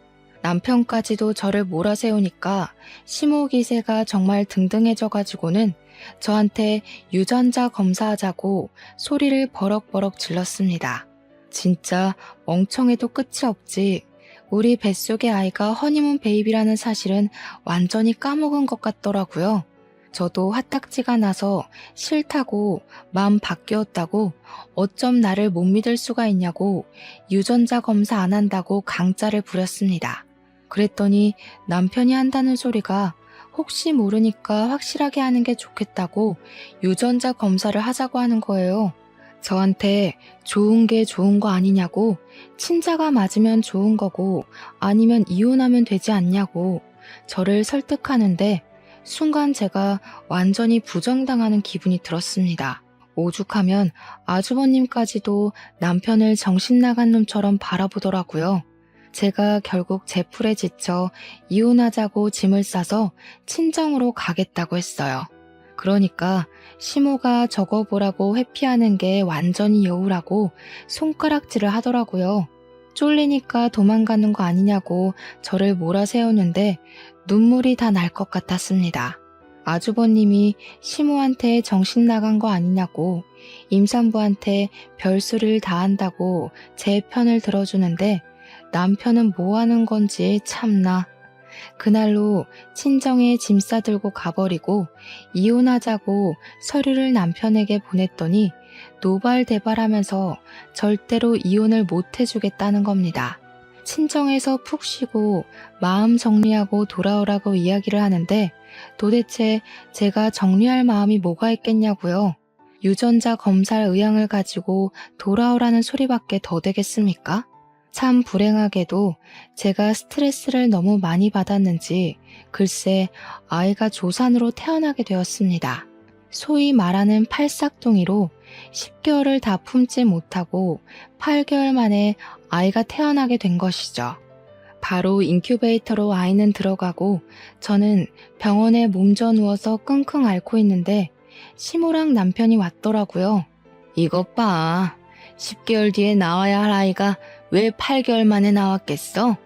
S1: 남편까지도 저를 몰아세우니까 시모 기세가 정말 등등해져가지고는 저한테 유전자 검사하자고 소리를 버럭버럭 질렀습니다. 진짜 멍청해도 끝이 없지. 우리 뱃속의 아이가 허니문 베이비라는 사실은 완전히 까먹은 것 같더라고요. 저도 화딱지가 나서 싫다고 마음 바뀌었다고 어쩜 나를 못 믿을 수가 있냐고 유전자 검사 안 한다고 강짜를 부렸습니다. 그랬더니 남편이 한다는 소리가 혹시 모르니까 확실하게 하는 게 좋겠다고 유전자 검사를 하자고 하는 거예요. 저한테 좋은 게 좋은 거 아니냐고 친자가 맞으면 좋은 거고 아니면 이혼하면 되지 않냐고 저를 설득하는데 순간 제가 완전히 부정당하는 기분이 들었습니다. 오죽하면 아주버님까지도 남편을 정신 나간 놈처럼 바라보더라고요. 제가 결국 제 풀에 지쳐 이혼하자고 짐을 싸서 친정으로 가겠다고 했어요. 그러니까 시모가 적어보라고 회피하는 게 완전히 여우라고 손가락질을 하더라고요. 쫄리니까 도망가는 거 아니냐고 저를 몰아세우는데 눈물이 다 날 것 같았습니다. 아주버님이 시모한테 정신 나간 거 아니냐고 임산부한테 별수를 다 한다고 제 편을 들어주는데 남편은 뭐 하는 건지 참나. 그날로 친정에 짐 싸들고 가버리고 이혼하자고 서류를 남편에게 보냈더니 노발대발하면서 절대로 이혼을 못 해주겠다는 겁니다. 친정에서 푹 쉬고 마음 정리하고 돌아오라고 이야기를 하는데 도대체 제가 정리할 마음이 뭐가 있겠냐고요. 유전자 검사 의향을 가지고 돌아오라는 소리밖에 더 되겠습니까? 참 불행하게도 제가 스트레스를 너무 많이 받았는지 글쎄 아이가 조산으로 태어나게 되었습니다. 소위 말하는 팔싹둥이로 10개월을 다 품지 못하고 8개월 만에 아이가 태어나게 된 것이죠. 바로 인큐베이터로 아이는 들어가고 저는 병원에 몸져 누워서 끙끙 앓고 있는데 시모랑 남편이 왔더라고요. 이것 봐. 10개월 뒤에 나와야 할 아이가 왜 8개월 만에 나왔겠어?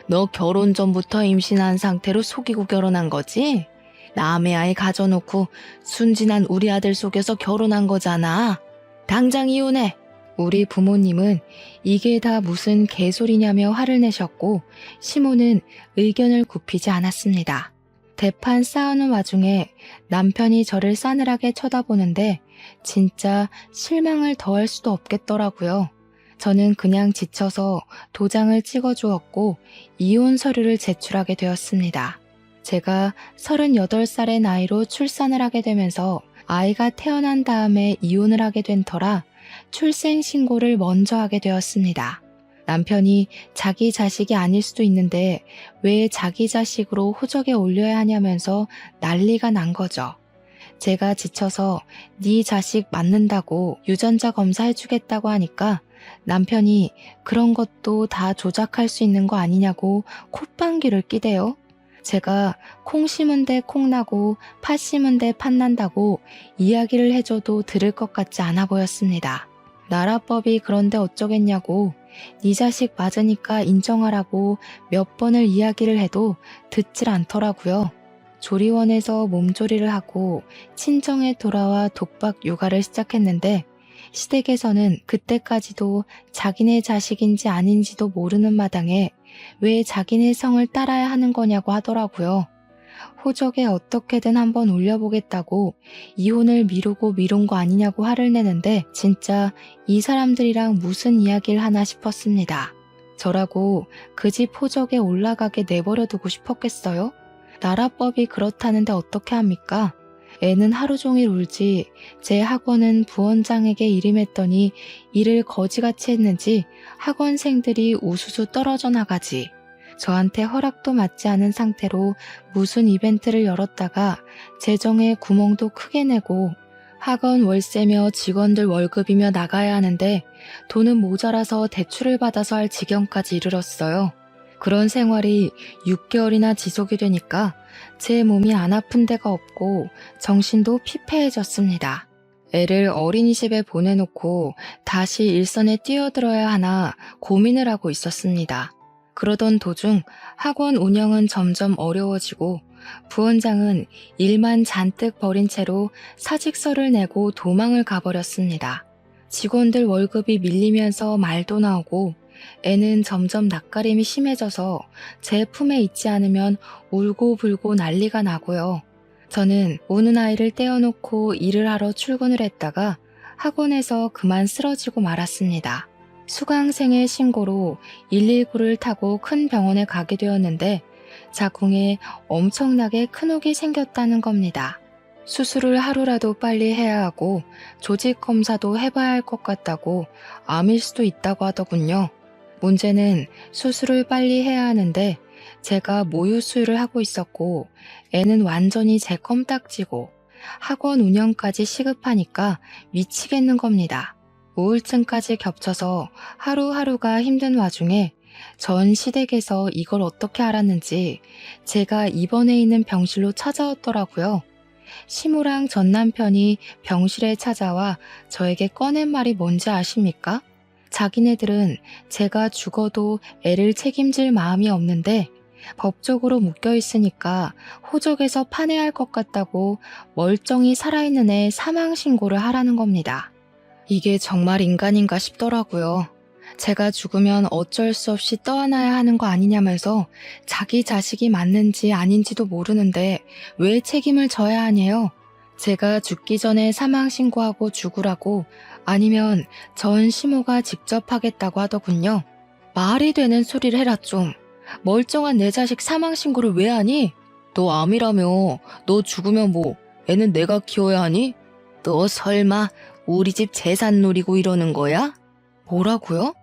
S1: 너 결혼 전부터 임신한 상태로 속이고 결혼한 거지? 남의 아이 가져놓고 순진한 우리 아들 속여서 결혼한 거잖아. 당장 이혼해. 우리 부모님은 이게 다 무슨 개소리냐며 화를 내셨고 시모는 의견을 굽히지 않았습니다. 대판 싸우는 와중에 남편이 저를 싸늘하게 쳐다보는데 진짜 실망을 더할 수도 없겠더라고요. 저는 그냥 지쳐서 도장을 찍어주었고 이혼 서류를 제출하게 되었습니다. 제가 38살의 나이로 출산을 하게 되면서 아이가 태어난 다음에 이혼을 하게 된 터라 출생신고를 먼저 하게 되었습니다. 남편이 자기 자식이 아닐 수도 있는데 왜 자기 자식으로 호적에 올려야 하냐면서 난리가 난 거죠. 제가 지쳐서 네 자식 맞는다고 유전자 검사해주겠다고 하니까 남편이 그런 것도 다 조작할 수 있는 거 아니냐고 콧방귀를 끼대요. 제가 콩 심은 데 콩 나고 팥 심은 데 팥 난다고 이야기를 해줘도 들을 것 같지 않아 보였습니다. 나라법이 그런데 어쩌겠냐고 네 자식 맞으니까 인정하라고 몇 번을 이야기를 해도 듣질 않더라고요. 조리원에서 몸조리를 하고 친정에 돌아와 독박 육아를 시작했는데 시댁에서는 그때까지도 자기네 자식인지 아닌지도 모르는 마당에 왜 자기네 성을 따라야 하는 거냐고 하더라고요. 호적에 어떻게든 한번 올려보겠다고 이혼을 미루고 미룬 거 아니냐고 화를 내는데 진짜 이 사람들이랑 무슨 이야기를 하나 싶었습니다. 저라고 그 집 호적에 올라가게 내버려두고 싶었겠어요? 나라법이 그렇다는데 어떻게 합니까? 애는 하루 종일 울지 제 학원은 부원장에게 일임했더니 일을 거지같이 했는지 학원생들이 우수수 떨어져 나가지. 저한테 허락도 맞지 않은 상태로 무슨 이벤트를 열었다가 재정에 구멍도 크게 내고 학원 월세며 직원들 월급이며 나가야 하는데 돈은 모자라서 대출을 받아서 할 지경까지 이르렀어요. 그런 생활이 6개월이나 지속이 되니까 제 몸이 안 아픈 데가 없고 정신도 피폐해졌습니다. 애를 어린이집에 보내놓고 다시 일선에 뛰어들어야 하나 고민을 하고 있었습니다. 그러던 도중 학원 운영은 점점 어려워지고 부원장은 일만 잔뜩 벌인 채로 사직서를 내고 도망을 가버렸습니다. 직원들 월급이 밀리면서 말도 나오고 애는 점점 낯가림이 심해져서 제 품에 있지 않으면 울고불고 난리가 나고요. 저는 우는 아이를 떼어놓고 일을 하러 출근을 했다가 학원에서 그만 쓰러지고 말았습니다. 수강생의 신고로 119를 타고 큰 병원에 가게 되었는데 자궁에 엄청나게 큰 혹이 생겼다는 겁니다. 수술을 하루라도 빨리 해야 하고 조직 검사도 해봐야 할 것 같다고 암일 수도 있다고 하더군요. 문제는 수술을 빨리 해야 하는데 제가 모유 수유를 하고 있었고 애는 완전히 제 껌딱지고 학원 운영까지 시급하니까 미치겠는 겁니다. 우울증까지 겹쳐서 하루하루가 힘든 와중에 전 시댁에서 이걸 어떻게 알았는지 제가 입원해 있는 병실로 찾아왔더라고요. 시모랑 전 남편이 병실에 찾아와 저에게 꺼낸 말이 뭔지 아십니까? 자기네들은 제가 죽어도 애를 책임질 마음이 없는데 법적으로 묶여 있으니까 호적에서 판회할 것 같다고 멀쩡히 살아있는 애 사망 신고를 하라는 겁니다. 이게 정말 인간인가 싶더라고요. 제가 죽으면 어쩔 수 없이 떠안아야 하는 거 아니냐면서 자기 자식이 맞는지 아닌지도 모르는데 왜 책임을 져야 하냐요? 제가 죽기 전에 사망 신고하고 죽으라고 아니면 전 시모가 직접 하겠다고 하더군요. 말이 되는 소리를 해라 좀. 멀쩡한 내 자식 사망 신고를 왜 하니? 너 암이라며. 너 죽으면 뭐 애는 내가 키워야 하니? 너 설마 우리 집 재산 노리고 이러는 거야? 뭐라고요?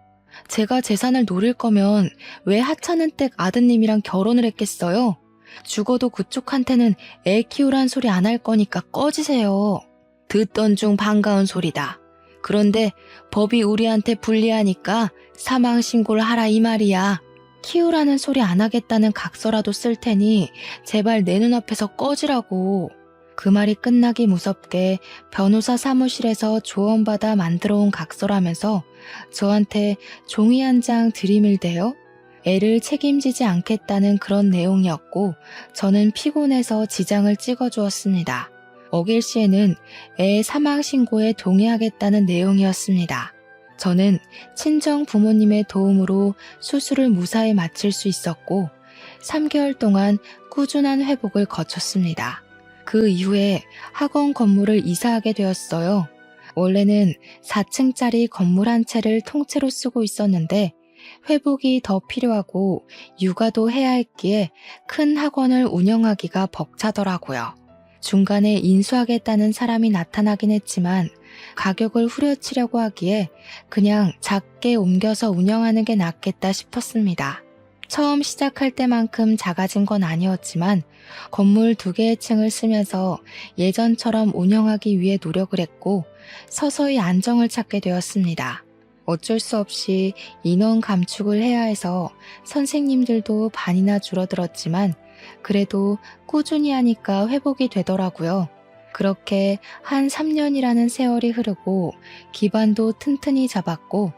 S1: 제가 재산을 노릴 거면 왜 하찮은 댁 아드님이랑 결혼을 했겠어요? 죽어도 그쪽한테는 애 키우란 소리 안 할 거니까 꺼지세요. 듣던 중 반가운 소리다. 그런데 법이 우리한테 불리하니까 사망 신고를 하라 이 말이야. 키우라는 소리 안 하겠다는 각서라도 쓸 테니 제발 내 눈앞에서 꺼지라고. 그 말이 끝나기 무섭게 변호사 사무실에서 조언받아 만들어 온 각서라면서 저한테 종이 한 장 들이밀대요. 애를 책임지지 않겠다는 그런 내용이었고 저는 피곤해서 지장을 찍어주었습니다. 어길 시에는 애 사망 신고에 동의하겠다는 내용이었습니다. 저는 친정 부모님의 도움으로 수술을 무사히 마칠 수 있었고 3개월 동안 꾸준한 회복을 거쳤습니다. 그 이후에 학원 건물을 이사하게 되었어요. 원래는 4층짜리 건물 한 채를 통째로 쓰고 있었는데 회복이 더 필요하고 육아도 해야 했기에 큰 학원을 운영하기가 벅차더라고요. 중간에 인수하겠다는 사람이 나타나긴 했지만 가격을 후려치려고 하기에 그냥 작게 옮겨서 운영하는 게 낫겠다 싶었습니다. 처음 시작할 때만큼 작아진 건 아니었지만 건물 2개의 층을 쓰면서 예전처럼 운영하기 위해 노력을 했고 서서히 안정을 찾게 되었습니다. 어쩔 수 없이 인원 감축을 해야 해서 선생님들도 반이나 줄어들었지만 그래도 꾸준히 하니까 회복이 되더라고요. 그렇게 한 3년이라는 세월이 흐르고 기반도 튼튼히 잡았고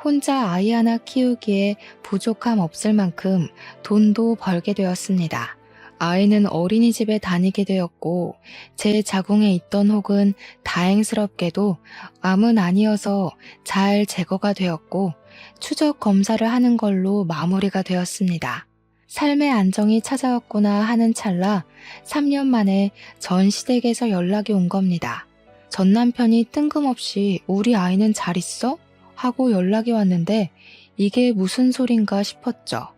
S1: 혼자 아이 하나 키우기에 부족함 없을 만큼 돈도 벌게 되었습니다. 아이는 어린이집에 다니게 되었고 제 자궁에 있던 혹은 다행스럽게도 암은 아니어서 잘 제거가 되었고 추적 검사를 하는 걸로 마무리가 되었습니다. 삶의 안정이 찾아왔구나 하는 찰나 3년 만에 전 시댁에서 연락이 온 겁니다. 전 남편이 뜬금없이 우리 아이는 잘 있어? 하고 연락이 왔는데 이게 무슨 소린가 싶었죠.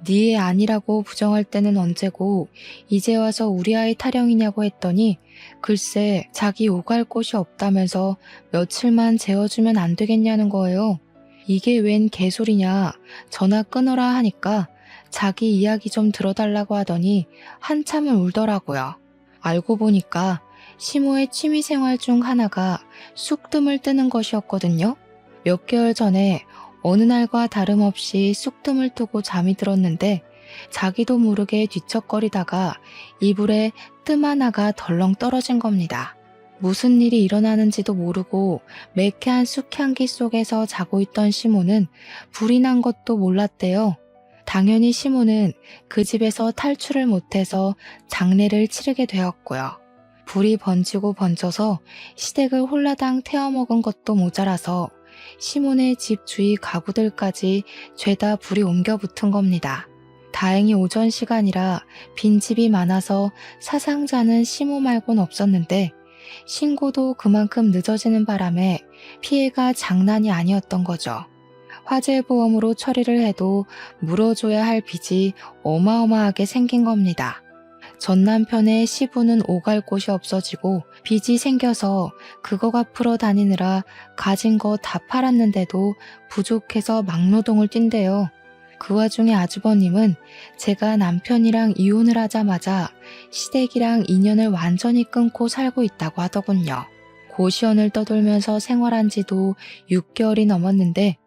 S1: 네 애 아니라고 부정할 때는 언제고 이제 와서 우리 아이 타령이냐고 했더니 글쎄 자기 오갈 곳이 없다면서 며칠만 재워주면 안 되겠냐는 거예요. 이게 웬 개소리냐 전화 끊어라 하니까 자기 이야기 좀 들어달라고 하더니 한참을 울더라고요. 알고 보니까 시모의 취미생활 중 하나가 쑥뜸을 뜨는 것이었거든요. 몇 개월 전에 어느 날과 다름없이 쑥뜸을 뜨고 잠이 들었는데 자기도 모르게 뒤척거리다가 이불에 뜸 하나가 덜렁 떨어진 겁니다. 무슨 일이 일어나는지도 모르고 매캐한 쑥향기 속에서 자고 있던 시모는 불이 난 것도 몰랐대요. 당연히 시모는 그 집에서 탈출을 못해서 장례를 치르게 되었고요. 불이 번지고 번져서 시댁을 홀라당 태워먹은 것도 모자라서 시몬의 집 주위 가구들까지 죄다 불이 옮겨 붙은 겁니다. 다행히 오전 시간이라 빈집이 많아서 사상자는 시모 말곤 없었는데 신고도 그만큼 늦어지는 바람에 피해가 장난이 아니었던 거죠. 화재보험으로 처리를 해도 물어줘야 할 빚이 어마어마하게 생긴 겁니다. 전 남편의 시부는 오갈 곳이 없어지고 빚이 생겨서 그거 갚으러 다니느라 가진 거 다 팔았는데도 부족해서 막노동을 뛴대요. 그 와중에 아주버님은 제가 남편이랑 이혼을 하자마자 시댁이랑 인연을 완전히 끊고 살고 있다고 하더군요. 고시원을 떠돌면서 생활한 지도 6개월이 넘었는데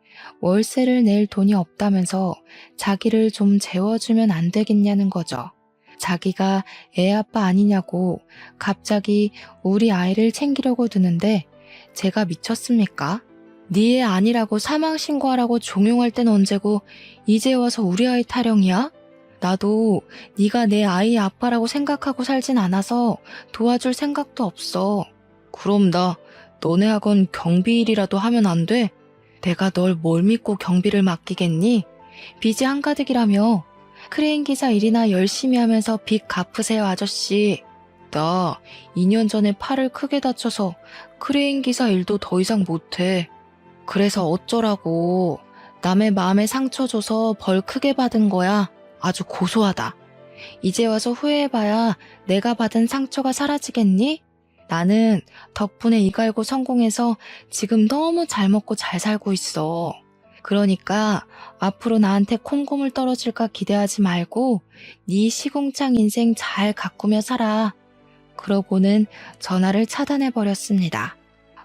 S1: 월세를 낼 돈이 없다면서 자기를 좀 재워주면 안 되겠냐는 거죠. 자기가 애 아빠 아니냐고 갑자기 우리 아이를 챙기려고 드는데 제가 미쳤습니까? 네 애 아니라고 사망 신고하라고 종용할 땐 언제고 이제 와서 우리 아이 타령이야? 나도 네가 내 아이의 아빠라고 생각하고 살진 않아서 도와줄 생각도 없어. 그럼 나 너네 학원 경비 일이라도 하면 안 돼? 내가 널 뭘 믿고 경비를 맡기겠니? 빚이 한가득이라며. 크레인 기사 일이나 열심히 하면서 빚 갚으세요, 아저씨. 나 2년 전에 팔을 크게 다쳐서 크레인 기사 일도 더 이상 못해. 그래서 어쩌라고. 남의 마음에 상처 줘서 벌 크게 받은 거야. 아주 고소하다. 이제 와서 후회해봐야 내가 받은 상처가 사라지겠니? 나는 덕분에 이 갈고 성공해서 지금 너무 잘 먹고 잘 살고 있어. 그러니까 앞으로 나한테 콩고물 떨어질까 기대하지 말고 네 시궁창 인생 잘 가꾸며 살아. 그러고는 전화를 차단해버렸습니다.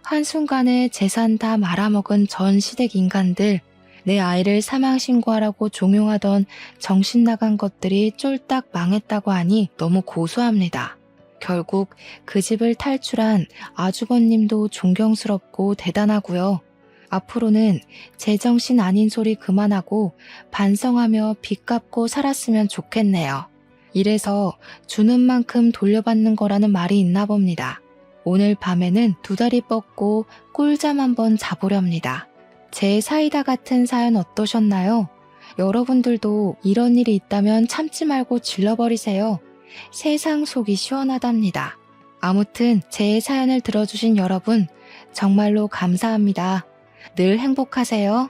S1: 한순간에 재산 다 말아먹은 전 시댁 인간들, 내 아이를 사망신고하라고 종용하던 정신 나간 것들이 쫄딱 망했다고 하니 너무 고소합니다. 결국 그 집을 탈출한 아주버님도 존경스럽고 대단하고요. 앞으로는 제정신 아닌 소리 그만하고 반성하며 빚 갚고 살았으면 좋겠네요. 이래서 주는 만큼 돌려받는 거라는 말이 있나 봅니다. 오늘 밤에는 2다리 뻗고 꿀잠 한번 자보렵니다. 제 사이다 같은 사연 어떠셨나요? 여러분들도 이런 일이 있다면 참지 말고 질러버리세요. 세상 속이 시원하답니다. 아무튼 제 사연을 들어주신 여러분 정말로 감사합니다. 늘 행복하세요.